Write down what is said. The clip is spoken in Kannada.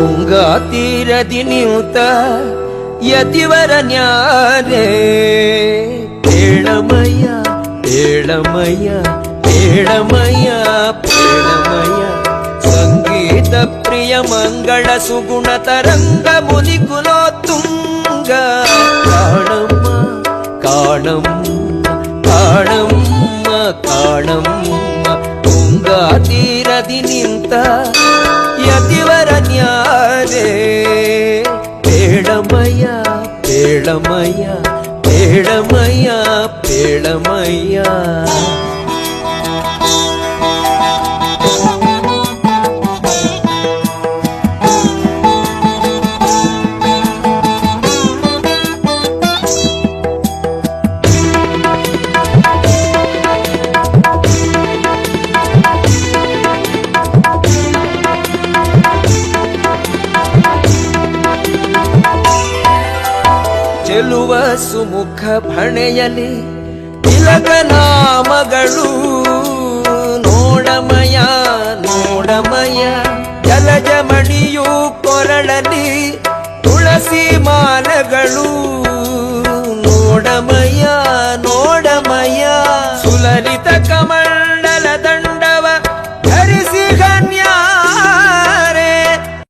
ತುಂಗಾ ತೀರದಿ ನಿಂತ ಯತಿವರ ನ್ಯಾರೇ ಪೇಳಮಯ್ಯ ಪೇಳಮಯ್ಯ ಪೇಳಮಯ್ಯ ಪೇಳಮಯ್ಯ ಸಂಗೀತ ಪ್ರಿಯ ಮಂಗಳ ಸುಗುಣ ತರಂಗ ಮುನಿ ಕುಲೋತ್ತುಂಗ ಕಾಣಮ್ಮ ಕಾಣಮ್ಮ ಕಾಣಮ್ಮ ಕಾಣಮ್ಮ ತುಂಗಾ ತೀರದಿ ನಿಂತ ಯತಿವರ ನ್ಯಾರೇ ಪೇಳಮಯ್ಯ ಪೇಳಮಯ್ಯ ಪೇಳಮಯ್ಯ ಪೇಳಮಯ್ಯ ಚೆಲುವ ಸುಮುಖ ಭಣೆಯಲಿ ತಿಲಕ ನಾಮಗಳು ನೋಡಮಯ ನೋಡಮಯ ಜಲಜಮಣಿಯು ಕೊರಳಲಿ ತುಳಸಿ ಮಾಲಗಳು ನೋಡಮಯ